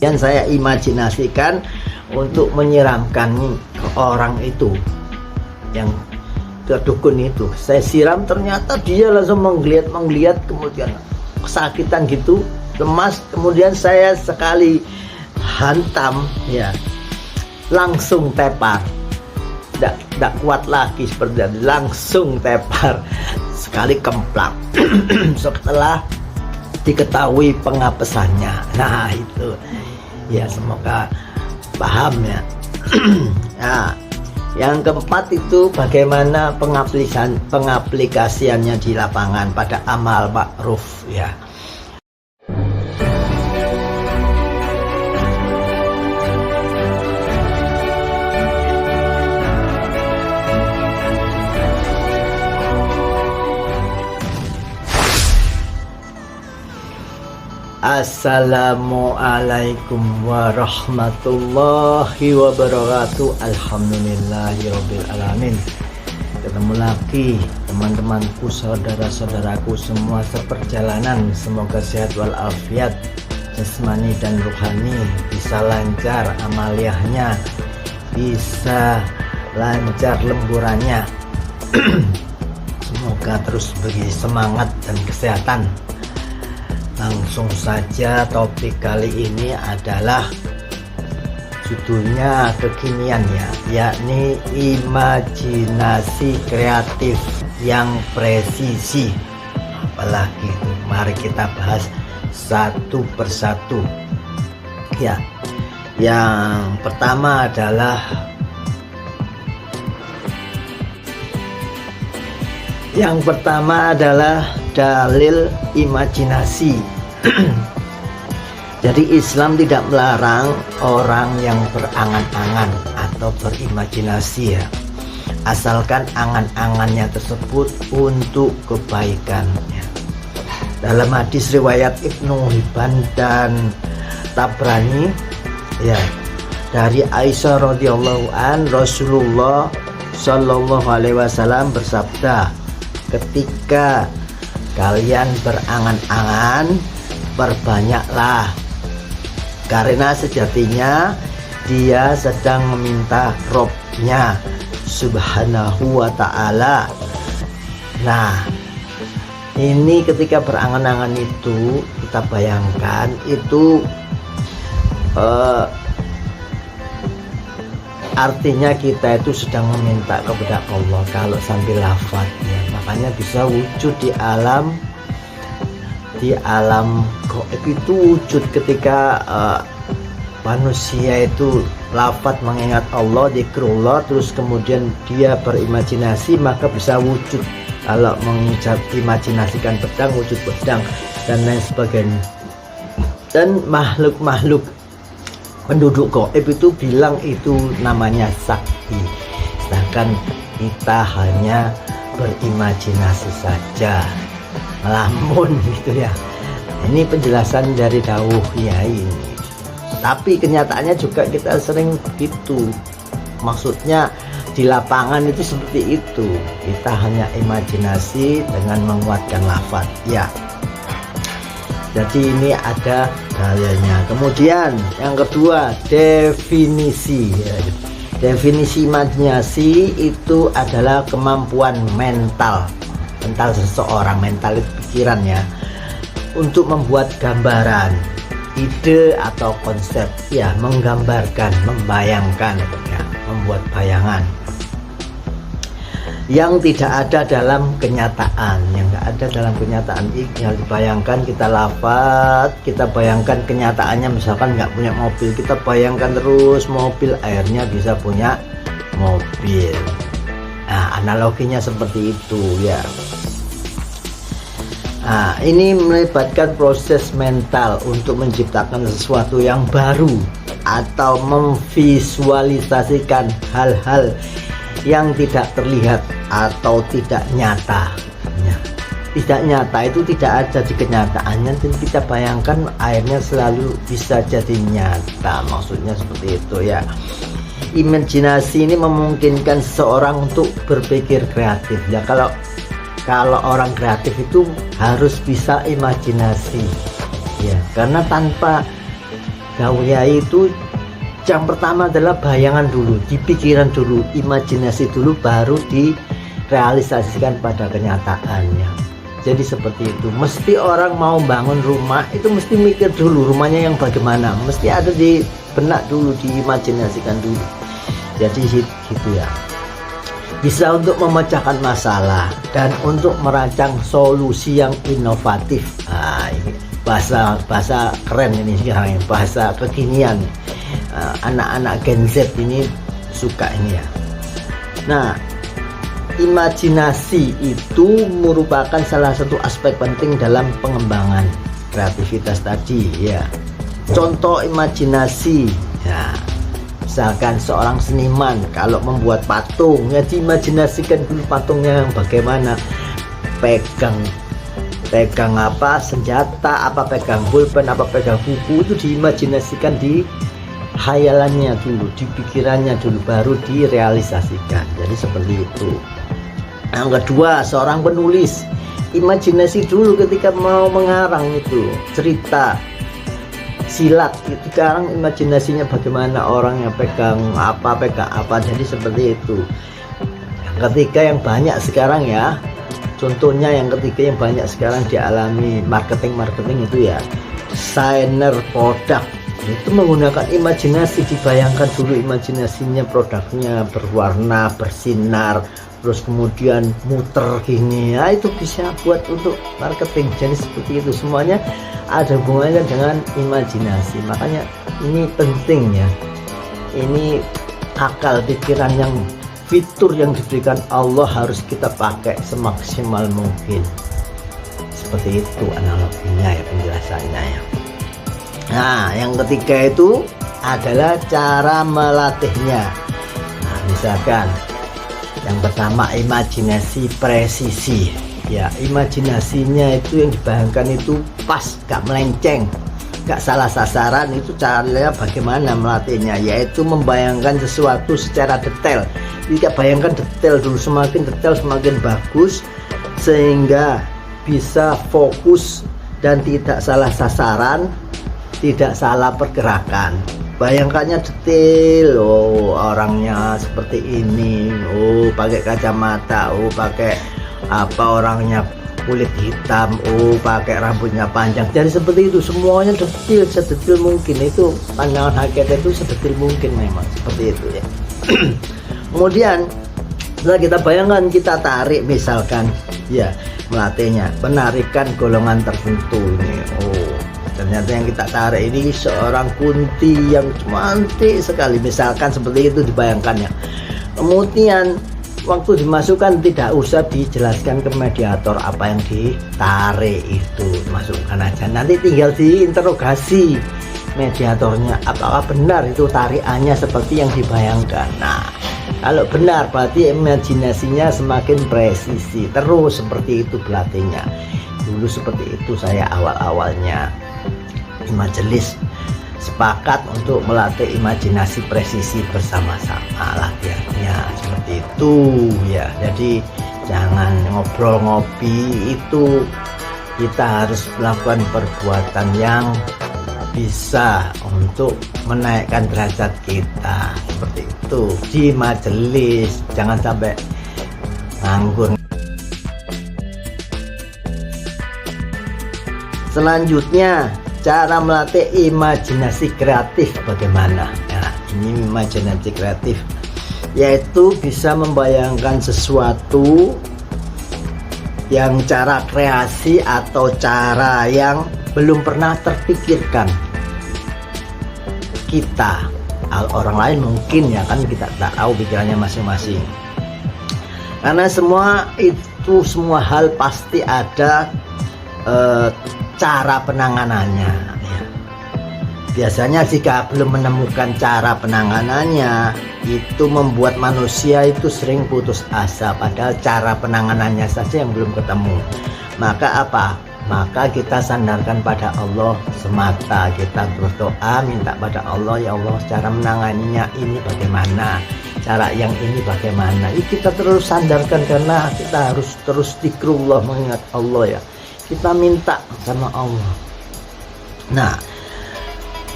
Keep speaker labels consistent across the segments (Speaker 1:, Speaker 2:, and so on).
Speaker 1: Yang saya imajinasikan untuk menyiramkan ke orang itu, yang ke dukun itu. Saya siram, ternyata dia langsung menggeliat, kemudian kesakitan gitu, lemas. Kemudian saya sekali hantam, ya, langsung tepar. Tidak kuat lagi seperti itu, langsung tepar, sekali kemplak. Setelah diketahui pengapesannya, nah itu ya, semoga paham ya. Nah, yang keempat itu bagaimana pengaplikasiannya di lapangan pada amal ma'ruf ya. Assalamualaikum warahmatullahi wabarakatuh. Alhamdulillahirabbil alamin. Ketemu lagi teman-temanku, saudara-saudaraku semua seperjalanan. Semoga sehat walafiat jasmani dan rohani, bisa lancar amaliyahnya, bisa lancar lemburannya. Semoga terus beri semangat dan kesehatan. Langsung saja, topik kali ini adalah judulnya kekinian ya, yakni imajinasi kreatif yang presisi. Apalagi itu, mari kita bahas satu persatu ya. Yang pertama adalah dalil imajinasi. Jadi Islam tidak melarang orang yang berangan-angan atau berimajinasi ya, asalkan angan-angannya tersebut untuk kebaikannya. Dalam hadis riwayat Ibnu Hibban dan Tabrani ya, dari Aisyah radhiyallahu an, Rasulullah Shallallahu alaihi wasallam bersabda, ketika kalian berangan-angan, perbanyaklah, karena sejatinya dia sedang meminta Robnya subhanahu wa ta'ala. Nah, ini ketika berangan-angan itu, kita bayangkan itu artinya kita itu sedang meminta kepada Allah kalau sambil lafadznya. Makanya bisa wujud di alam gaib itu wujud ketika manusia itu lafadz mengingat Allah, zikrullah, terus kemudian dia berimajinasi, maka bisa wujud. Kalau imajinasikan pedang, wujud pedang dan lain sebagainya. Dan makhluk-makhluk penduduk gaib itu bilang itu namanya sakti, sedangkan kita hanya berimajinasi saja, melamun gitu ya. Ini penjelasan dari dawuh Kiai ini. Tapi kenyataannya juga kita sering begitu. Maksudnya di lapangan itu seperti itu. Kita hanya imajinasi dengan menguatkan lafaz ya. Jadi ini ada dalilnya. Kemudian yang kedua, definisi ya. Definisi imajinasi itu adalah kemampuan mental seseorang, mental itu pikiran ya, untuk membuat gambaran, ide atau konsep ya, menggambarkan, membayangkan ya, membuat bayangan yang tidak ada dalam kenyataan, yang dibayangkan, kita lafaz, kita bayangkan kenyataannya. Misalkan nggak punya mobil, kita bayangkan terus mobil, akhirnya bisa punya mobil. Nah, analoginya seperti itu ya. Nah, ini melibatkan proses mental untuk menciptakan sesuatu yang baru atau memvisualisasikan hal-hal yang tidak terlihat atau tidak nyata. Tidak nyata itu tidak ada di kenyataannya, dan kita bayangkan akhirnya selalu bisa jadi nyata. Maksudnya seperti itu ya. Imajinasi ini memungkinkan seseorang untuk berpikir kreatif ya. Kalau orang kreatif itu harus bisa imajinasi ya, karena tanpa Daunnya itu yang pertama adalah bayangan dulu, di pikiran dulu, imajinasi dulu, baru direalisasikan pada kenyataannya. Jadi seperti itu. Mesti orang mau bangun rumah itu mesti mikir dulu rumahnya yang bagaimana, mesti ada di benak dulu, diimajinasikan dulu. Jadi gitu ya. Bisa untuk memecahkan masalah dan untuk merancang solusi yang inovatif. Nah, ini bahasa keren ini sekarang, bahasa kekinian. Anak-anak Gen Z ini suka ini ya. Nah, imajinasi itu merupakan salah satu aspek penting dalam pengembangan kreativitas tadi ya. Contoh imajinasi ya, misalkan seorang seniman kalau membuat patung ya, diimajinasikan dulu patungnya yang bagaimana, pegang apa senjata, apa pegang pulpen, apa pegang buku, itu diimajinasikan di hayalannya dulu, di pikirannya dulu, baru direalisasikan. Jadi seperti itu. Yang kedua, seorang penulis, imajinasi dulu ketika mau mengarang itu cerita silat, itu sekarang imajinasinya bagaimana, orangnya pegang apa. Jadi seperti itu. Yang ketiga yang banyak sekarang ya, contohnya yang ketiga yang banyak sekarang dialami marketing itu ya, desainer produk itu menggunakan imajinasi, dibayangkan dulu imajinasinya, produknya berwarna, bersinar, terus kemudian muter gini ya, itu bisa buat untuk marketing. Jadi seperti itu, semuanya ada hubungannya dengan imajinasi. Makanya ini penting ya, ini akal pikiran yang fitur yang diberikan Allah harus kita pakai semaksimal mungkin. Seperti itu analoginya ya, penjelasannya ya. Nah, yang ketiga itu adalah cara melatihnya. Nah, misalkan yang pertama imajinasi presisi ya, imajinasinya itu yang dibayangkan itu pas, gak melenceng, gak salah sasaran. Itu caranya bagaimana melatihnya, yaitu membayangkan sesuatu secara detail. Jika bayangkan detail dulu, semakin detail semakin bagus, sehingga bisa fokus dan tidak salah sasaran, tidak salah pergerakan. Bayangkannya detail, oh orangnya seperti ini, oh pakai kacamata, oh pakai apa, orangnya kulit hitam, oh pakai rambutnya panjang. Jadi seperti itu, semuanya detail, sedetail mungkin. Itu pandangan hakikat itu sedetail mungkin, memang seperti itu ya. Kemudian setelah kita bayangkan, kita tarik misalkan ya, melatihnya penarikan golongan tertentu ini. Oh ternyata yang kita tarik ini seorang kunti yang cantik sekali, misalkan seperti itu dibayangkannya. Kemudian waktu dimasukkan tidak usah dijelaskan ke mediator apa yang ditarik itu, masukkan aja, nanti tinggal diinterogasi mediatornya apakah benar itu tarikannya seperti yang dibayangkan. Nah, kalau benar berarti imajinasinya semakin presisi. Terus seperti itu berlatihnya. Dulu seperti itu saya awal-awalnya di majelis sepakat untuk melatih imajinasi presisi bersama-sama, latihannya seperti itu ya. Jadi jangan ngobrol ngopi, itu kita harus melakukan perbuatan yang bisa untuk menaikkan derajat kita, seperti itu di majelis. Jangan sampai nganggur. Selanjutnya, cara melatih imajinasi kreatif bagaimana? Nah, ini imajinasi kreatif, yaitu bisa membayangkan sesuatu yang cara kreasi atau cara yang belum pernah terpikirkan kita. Orang lain mungkin ya kan, kita tak tahu pikirannya masing-masing, karena semua hal pasti ada cara penanganannya ya. Biasanya jika belum menemukan cara penanganannya, itu membuat manusia itu sering putus asa, padahal cara penanganannya saja yang belum ketemu. Maka apa? Maka kita sandarkan pada Allah semata, kita berdoa minta pada Allah, ya Allah cara menanganinya ini bagaimana, cara yang ini bagaimana. Kita terus sandarkan, karena kita harus terus zikrullah, mengingat Allah ya. Kita minta sama Allah. Nah,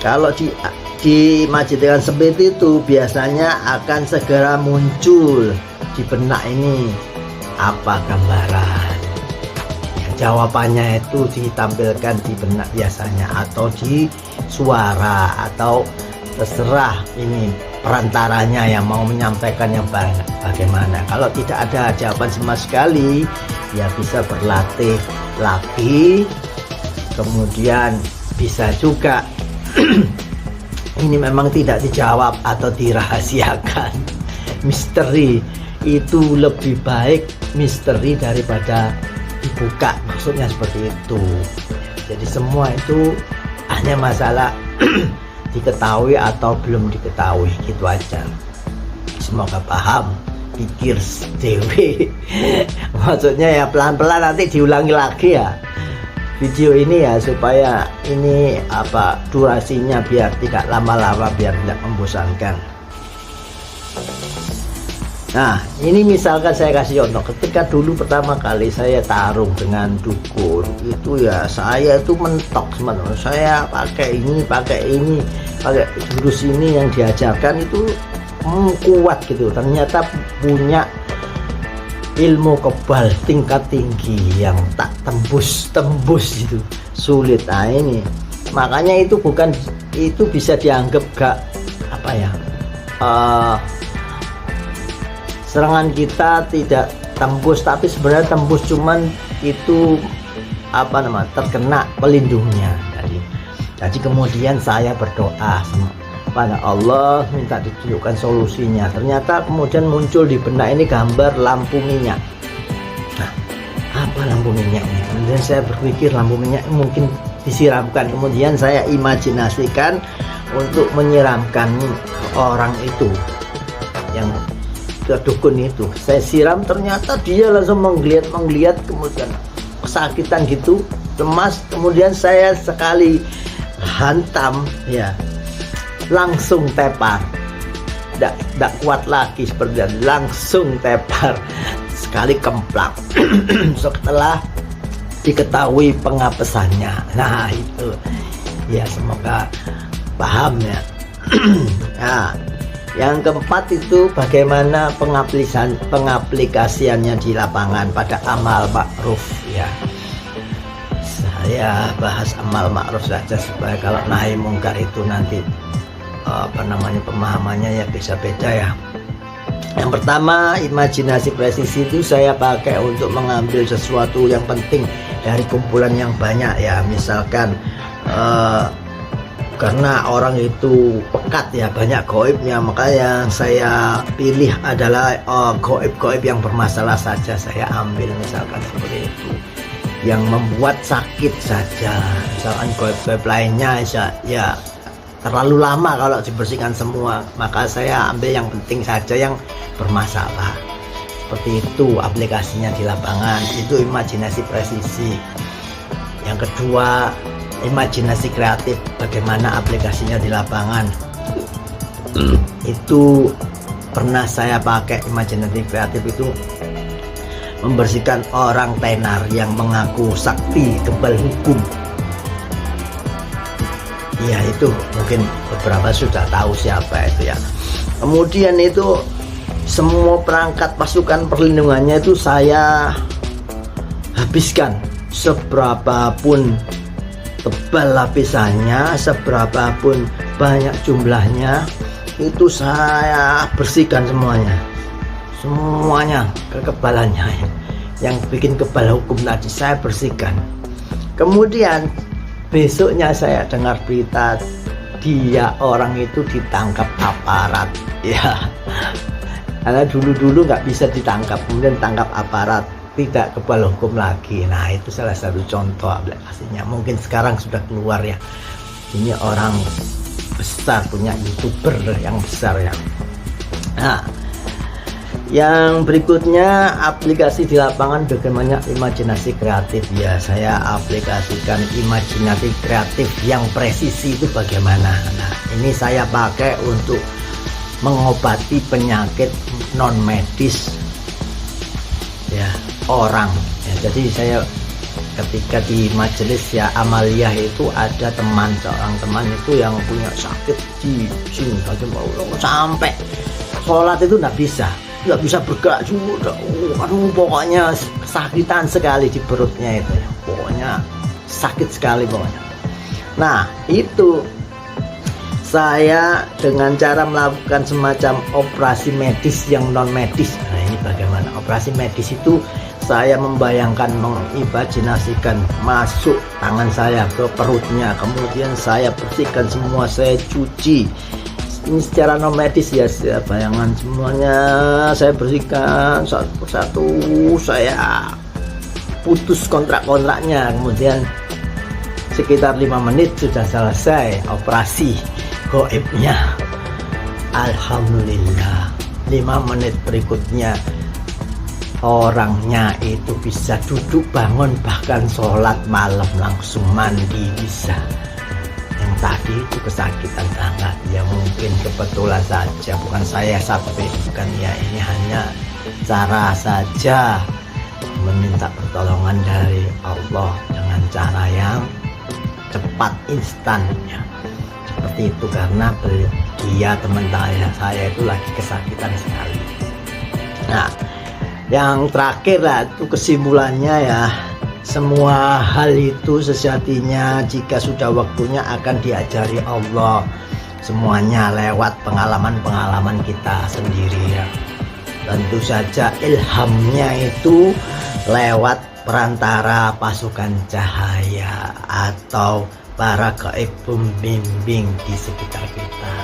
Speaker 1: Kalau diimajinasikan seperti itu, biasanya akan segera muncul di benak ini apa gambaran. Ya, jawabannya itu ditampilkan di benak biasanya, atau di suara, atau terserah ini perantaranya yang mau menyampaikan yang bagaimana. Kalau tidak ada jawaban sama sekali, ya bisa berlatih lagi. Kemudian bisa juga ini memang tidak dijawab atau dirahasiakan. Misteri itu lebih baik misteri daripada dibuka, maksudnya seperti itu. Jadi semua itu hanya masalah diketahui atau belum diketahui, gitu aja. Semoga paham, pikir dewe. Maksudnya ya pelan-pelan, nanti diulangi lagi ya video ini ya, supaya ini apa durasinya biar tidak lama-lama, biar tidak membosankan. Nah, ini misalkan saya kasih contoh, ketika dulu pertama kali saya tarung dengan dukun itu ya, saya itu mentok teman-teman. Saya pakai ini, pakai jurus ini yang diajarkan itu kuat gitu. Ternyata punya ilmu kebal tingkat tinggi yang tak tembus itu sulit. Nah ini makanya itu bukan, itu bisa dianggap gak apa ya, serangan kita tidak tembus, tapi sebenarnya tembus, cuman itu apa namanya, terkena pelindungnya. Jadi kemudian saya berdoa pada Allah, minta ditunjukkan solusinya. Ternyata kemudian muncul di benak ini gambar lampu minyak. Nah, apa lampu minyaknya? Kemudian saya berpikir lampu minyak mungkin disiramkan. Kemudian saya imajinasikan untuk menyiramkan orang itu, yang ke dukun itu. Saya siram, ternyata dia langsung menggeliat, kemudian kesakitan gitu, cemas. Kemudian saya sekali hantam ya, langsung tepar, tidak kuat lagi seperti itu, langsung tepar sekali kemplak. Setelah diketahui pengapesannya. Nah itu ya, semoga paham ya. Nah, yang keempat itu bagaimana pengaplikasiannya di lapangan pada amal ma'ruf ya. Saya bahas amal ma'ruf saja, supaya kalau nahi mungkar itu nanti apa namanya, pemahamannya ya bisa beda ya. Yang pertama, imajinasi presisi itu saya pakai untuk mengambil sesuatu yang penting dari kumpulan yang banyak ya. Misalkan karena orang itu pekat ya, banyak gaibnya, maka yang saya pilih adalah gaib-gaib yang bermasalah saja saya ambil, misalkan seperti itu, yang membuat sakit saja. Misalkan gaib-gaib lainnya ya terlalu lama kalau dibersihkan semua, maka saya ambil yang penting saja, yang bermasalah. Seperti itu aplikasinya di lapangan, itu imajinasi presisi. Yang kedua, imajinasi kreatif, bagaimana aplikasinya di lapangan. Itu pernah saya pakai imajinasi kreatif itu, membersihkan orang tenar yang mengaku sakti kebal hukum. Ya itu mungkin beberapa sudah tahu siapa itu ya. Kemudian itu semua perangkat pasukan perlindungannya itu saya habiskan, seberapapun tebal lapisannya, seberapapun banyak jumlahnya, itu saya bersihkan semuanya kekebalannya, yang bikin kebal hukum tadi saya bersihkan. Kemudian besoknya saya dengar berita orang itu ditangkap aparat ya, karena dulu nggak bisa ditangkap, kemudian tangkap aparat, tidak kebal hukum lagi. Nah itu salah satu contoh aplikasinya. Mungkin sekarang sudah keluar ya, ini orang besar, punya YouTuber yang besar ya. Nah yang berikutnya, aplikasi di lapangan bagaimana imajinasi kreatif ya. Saya aplikasikan imajinasi kreatif yang presisi itu bagaimana. Nah ini saya pakai untuk mengobati penyakit non medis ya, orang ya. Jadi saya ketika di majelis ya amaliyah itu ada seorang teman itu yang punya sakit di sini sampai sholat itu nggak bisa bergerak juga. Aduh, pokoknya kesakitan sekali di perutnya itu, pokoknya sakit sekali pokoknya. Nah, itu saya dengan cara melakukan semacam operasi medis yang non medis. Nah, ini bagaimana operasi medis itu? Saya membayangkan, mengimajinasikan masuk tangan saya ke perutnya, kemudian saya bersihkan semua, saya cuci. Ini secara non medis ya, bayangan semuanya saya bersihkan satu persatu, saya putus kontraknya, kemudian sekitar 5 menit sudah selesai operasi goibnya. Alhamdulillah, 5 menit berikutnya orangnya itu bisa duduk, bangun, bahkan sholat malam, langsung mandi bisa. Yang tadi itu kesakitan sangat ya, mungkin kebetulan saja, bukan saya sampai, bukan ya, ini hanya cara saja meminta pertolongan dari Allah dengan cara yang cepat, instan ya. Seperti itu, karena dia teman saya itu lagi kesakitan sekali. Nah, yang terakhir lah itu kesimpulannya ya, semua hal itu sejatinya jika sudah waktunya akan diajari Allah, semuanya lewat pengalaman-pengalaman kita sendiri ya. Tentu saja ilhamnya itu lewat perantara pasukan cahaya atau para gaib pembimbing di sekitar kita.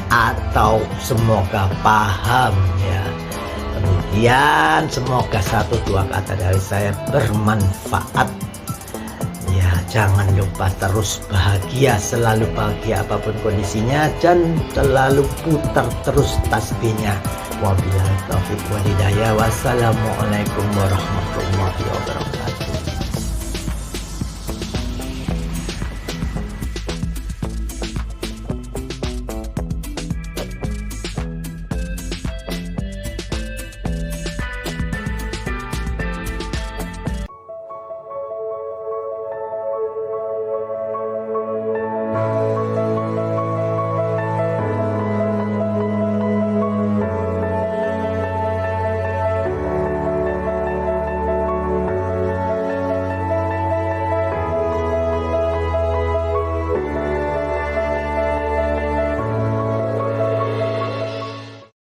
Speaker 1: Atau semoga paham ya. Kemudian semoga 1-2 kata dari saya bermanfaat ya. Jangan lupa terus bahagia, selalu bahagia apapun kondisinya, dan selalu putar terus tasbihnya. Wabillahi taufiq wal hidayah. Wassalamualaikum warahmatullahi wabarakatuh.